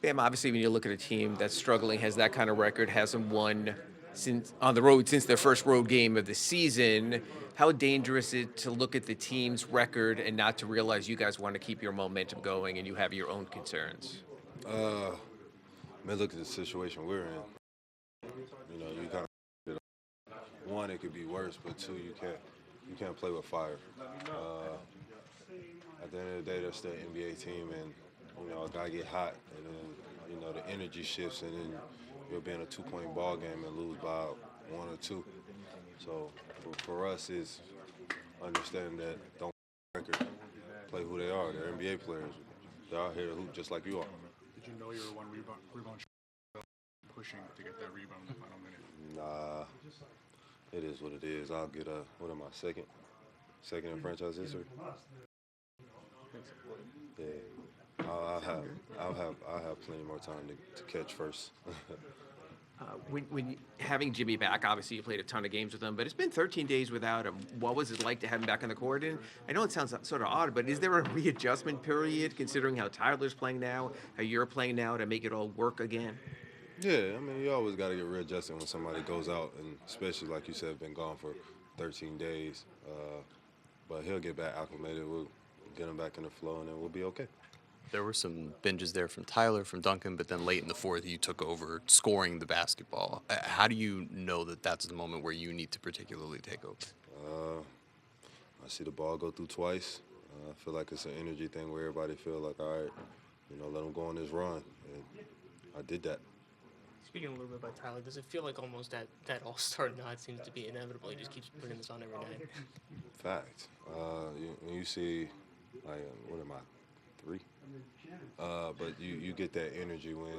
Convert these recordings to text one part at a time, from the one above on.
Bam, obviously, when you look at a team that's struggling, has that kind of record, hasn't won since on the road since their first road game of the season, how dangerous is it to look at the team's record and not to realize you guys want to keep your momentum going and you have your own concerns? Uh, Man, look at the situation we're in. You kind of one, it could be worse, but two, you can't play with fire. At the end of the day, they're still an NBA team, and a guy get hot, and then the energy shifts, and then you'll be in a 2-point ball game and lose by one or two. So for us, is understanding that don't record, play who they are. They're NBA players. They're out here to hoop just like you are. Did you know you were one rebound pushing to get that rebound in the final minute? Nah, it is what it is. I'll get what am I, second in franchise history? Yeah. I'll have plenty more time to catch first. When having Jimmy back, obviously you played a ton of games with him, but it's been 13 days without him. What was it like to have him back on the court? And I know it sounds sort of odd, but is there a readjustment period considering how Tyler's playing now, how you're playing now, to make it all work again? Yeah, I mean, you always got to get readjusted when somebody goes out, and especially, like you said, been gone for 13 days. But he'll get back acclimated. We'll get him back in the flow, and then we'll be okay. There were some binges there from Tyler, from Duncan, but then late in the fourth, you took over scoring the basketball. How do you know that that's the moment where you need to particularly take over? I see the ball go through twice. I feel like it's an energy thing where everybody feel like, all right, let him go on this run. And I did that. Speaking a little bit about Tyler, does it feel like almost that all-star nod seems to be inevitable? He just keeps putting this on every night. Fact. You see, like, what am I, 3? But you get that energy when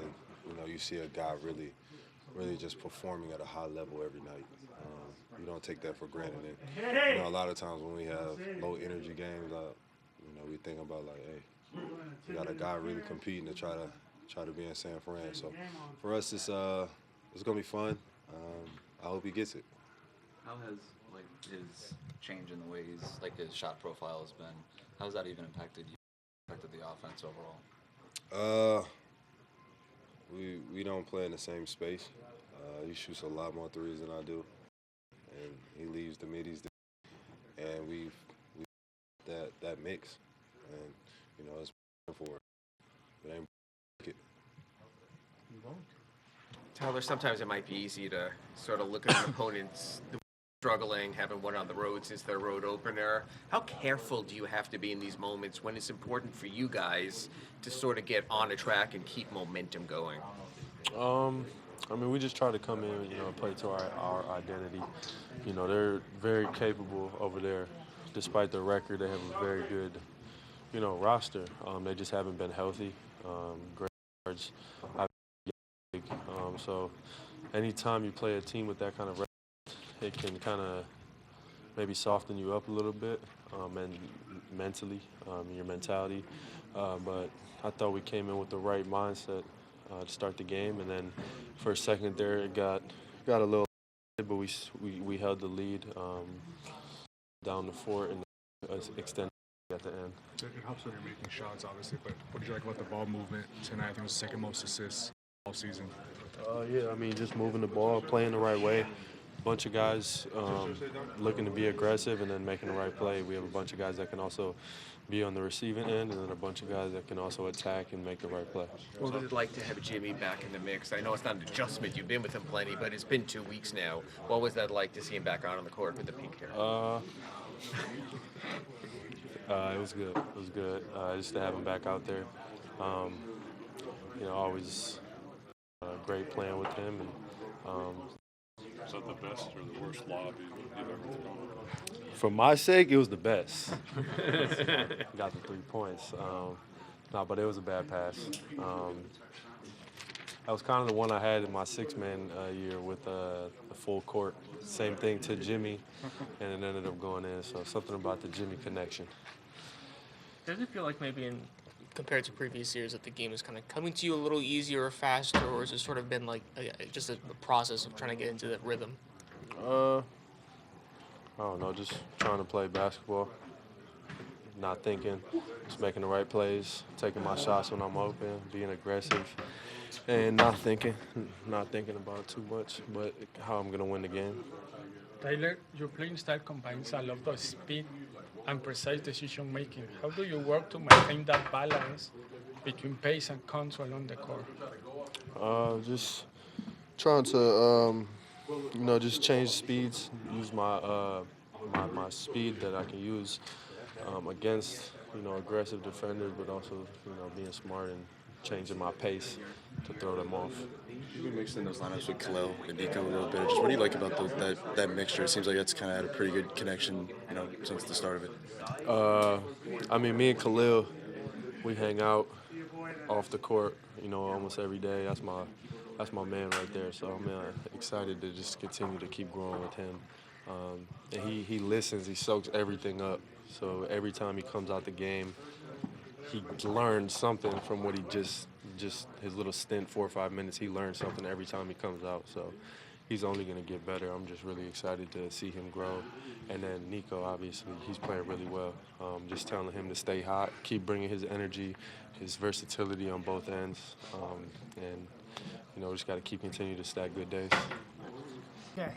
you see a guy really just performing at a high level every night. You don't take that for granted. And a lot of times when we have low energy games, we think about like, hey, we got a guy really competing to try to be in San Fran. So for us, it's gonna be fun. I hope he gets it. How has his change in the way his shot profile has been? How has that even impacted the offense overall? We don't play in the same space. He shoots a lot more threes than I do, and he leaves the middies, and we that mix, and it's for it. It ain't it. Tyler, sometimes it might be easy to sort of look at an opponent's struggling, haven't won on the road since their road opener. How careful do you have to be in these moments when it's important for you guys to sort of get on a track and keep momentum going? I mean, we just try to come in, play to our identity. They're very capable over there. Despite their record, they have a very good, roster. They just haven't been healthy. Great guards. So anytime you play a team with that kind of record, it can kind of maybe soften you up a little bit, and mentally, your mentality. But I thought we came in with the right mindset to start the game, and then for a second there, it got a little, but we held the lead down the fort and extended at the end. It helps when you're making shots, obviously, but what did you like about the ball movement tonight? I think it was the second most assists all season. Yeah, I mean, just moving the ball, playing the right way. Bunch of guys looking to be aggressive and then making the right play. We have a bunch of guys that can also be on the receiving end, and then a bunch of guys that can also attack and make the right play. What was it like to have Jimmy back in the mix? I know it's not an adjustment. You've been with him plenty, but it's been 2 weeks now. What was that like to see him back on the court with the pink hair? It was good. It was good. Just to have him back out there. Always great playing with him. And is that the best or the worst lob you've ever thrown? for my sake, it was the best. Got the 3 points. But it was a bad pass. That was kind of the one I had in my six-man year with the full court. Same thing to Jimmy, and it ended up going in. So something about the Jimmy connection. Does it feel like maybe compared to previous years that the game is kind of coming to you a little easier or faster, or has it sort of been like just a process of trying to get into that rhythm? I don't know, just trying to play basketball. not thinking, just making the right plays, taking my shots when I'm open, being aggressive, and not thinking about too much, but how I'm gonna win the game. Tyler, your playing style combines a lot of speed and precise decision making. How do you work to maintain that balance between pace and control on the court? Just trying to, just change speeds, use my speed that I can use against, aggressive defenders, but also, being smart and changing my pace to throw them off. You've been mixing those lineups with Khalil and Nico a little bit. Just what do you like about that mixture? It seems like it's kind of had a pretty good connection, since the start of it. Me and Khalil, we hang out off the court, almost every day. That's my man right there. So I'm excited to just continue to keep growing with him. And he listens, he soaks everything up. So every time he comes out the game, he learned something from what he just his little stint, 4 or 5 minutes. He learned something every time he comes out. So he's only going to get better. I'm just really excited to see him grow. And then Nico, obviously, he's playing really well. Just telling him to stay hot, keep bringing his energy, his versatility on both ends. And just got to keep continuing to stack good days. Okay.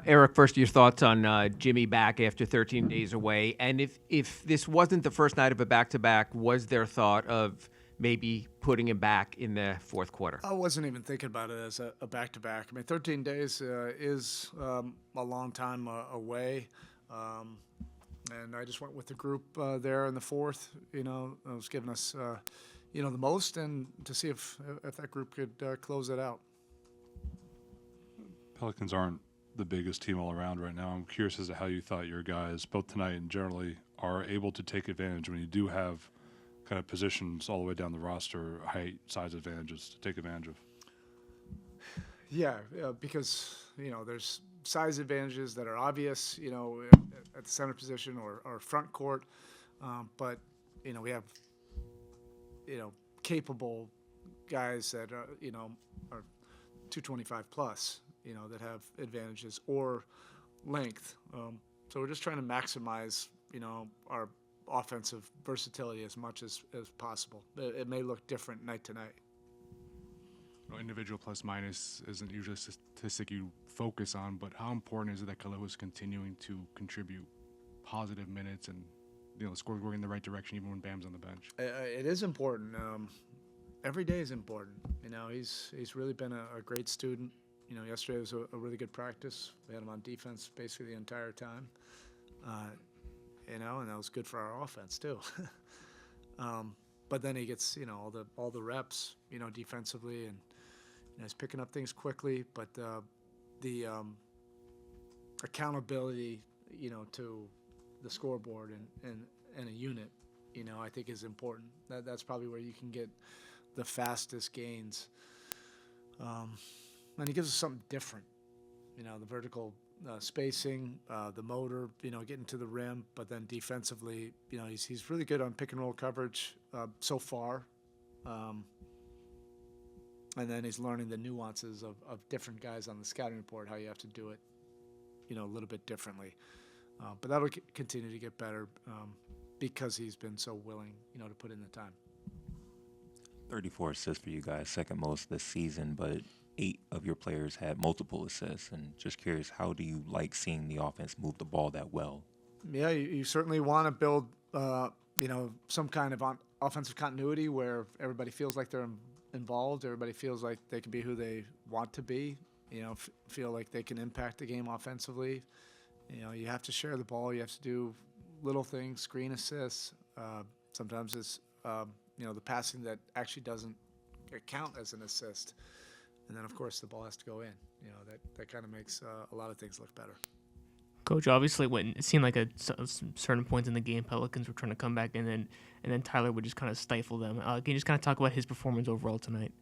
Erik, first your thoughts on Jimmy back after 13 days away, and if this wasn't the first night of a back-to-back, was there thought of maybe putting him back in the fourth quarter? I wasn't even thinking about it as a back-to-back. 13 days is a long time away, and I just went with the group there in the fourth. It was giving us the most, and to see if that group could close it out. Pelicans aren't the biggest team all around right now. I'm curious as to how you thought your guys, both tonight and generally, are able to take advantage when you do have kind of positions all the way down the roster, height, size advantages to take advantage of. Yeah, because there's size advantages that are obvious, at the center position or front court, but we have capable guys that are 225 plus, that have advantages or length. So we're just trying to maximize, our offensive versatility as much as possible. It may look different night to night. Individual plus minus isn't usually a statistic you focus on, but how important is it that Khalil is continuing to contribute positive minutes and the score going in the right direction even when Bam's on the bench? It is important. Every day is important. He's really been a great student. Yesterday was a really good practice. We had him on defense basically the entire time. And that was good for our offense too. But then he gets, all the reps, defensively, and he's picking up things quickly. But the accountability, to the scoreboard and a unit, I think is important. That's probably where you can get the fastest gains. And he gives us something different, the vertical spacing, the motor, getting to the rim, but then defensively, he's really good on pick and roll coverage so far. And then he's learning the nuances of different guys on the scouting report, how you have to do it, a little bit differently. But that'll continue to get better because he's been so willing, to put in the time. 34 assists for you guys, second most this season, but 8 of your players had multiple assists. And just curious, how do you like seeing the offense move the ball that well? Yeah, you certainly want to build, some kind of offensive continuity where everybody feels like they're involved, everybody feels like they can be who they want to be, feel like they can impact the game offensively. You have to share the ball, you have to do little things, screen assists. Sometimes it's, the passing that actually doesn't count as an assist. And then, of course, the ball has to go in. That kind of makes a lot of things look better. Coach, obviously, when it seemed like at certain points in the game, Pelicans were trying to come back, and then Tyler would just kind of stifle them. Can you just kind of talk about his performance overall tonight?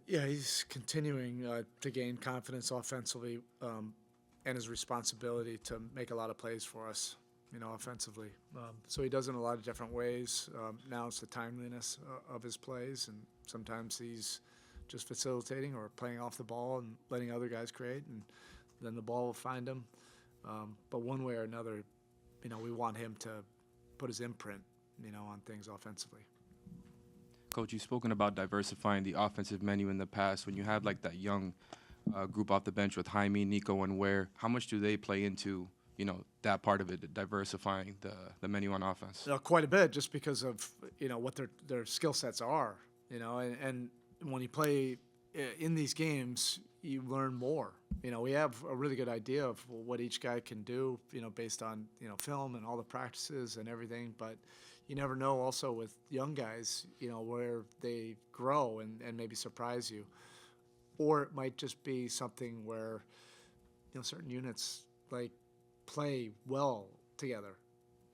Yeah, he's continuing to gain confidence offensively, and his responsibility to make a lot of plays for us, offensively. So he does it in a lot of different ways. Now it's the timeliness of his plays, and sometimes he's just facilitating or playing off the ball and letting other guys create, and then the ball will find him. But one way or another, we want him to put his imprint, on things offensively. Coach, you've spoken about diversifying the offensive menu in the past. When you have like that young group off the bench with Jaime, Nico, and Ware, how much do they play into, that part of it, diversifying the menu on offense? Quite a bit, just because of, what their skill sets are, and when you play in these games, you learn more. We have a really good idea of what each guy can do, based on, film and all the practices and everything. But you never know also with young guys, where they grow and maybe surprise you. Or it might just be something where, certain units like play well together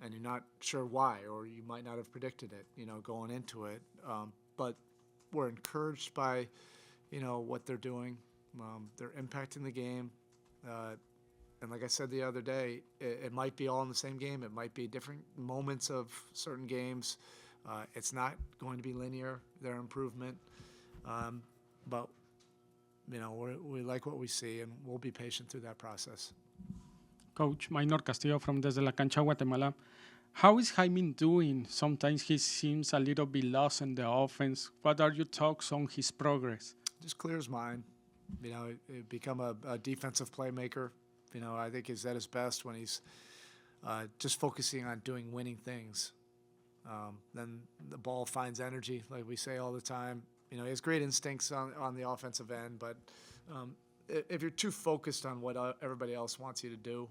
and you're not sure why, or you might not have predicted it, going into it. But we're encouraged by, what they're doing. They're impacting the game. And like I said the other day, it might be all in the same game. It might be different moments of certain games. It's not going to be linear, their improvement. But, we like what we see, and we'll be patient through that process. Coach Minor Castillo from Desde la Cancha, Guatemala. How is Jaime doing? Sometimes he seems a little bit lost in the offense. What are your thoughts on his progress? Just clear his mind. Become a defensive playmaker. I think he's at his best when he's just focusing on doing winning things. Then the ball finds energy, like we say all the time. He has great instincts on the offensive end, but if you're too focused on what everybody else wants you to do,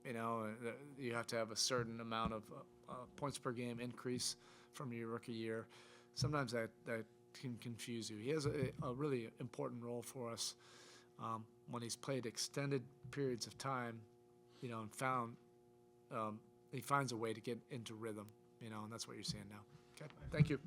you have to have a certain amount of points per game increase from your rookie year. Sometimes that can confuse you. He has a really important role for us when he's played extended periods of time, and he finds a way to get into rhythm, and that's what you're seeing now. Okay, thank you.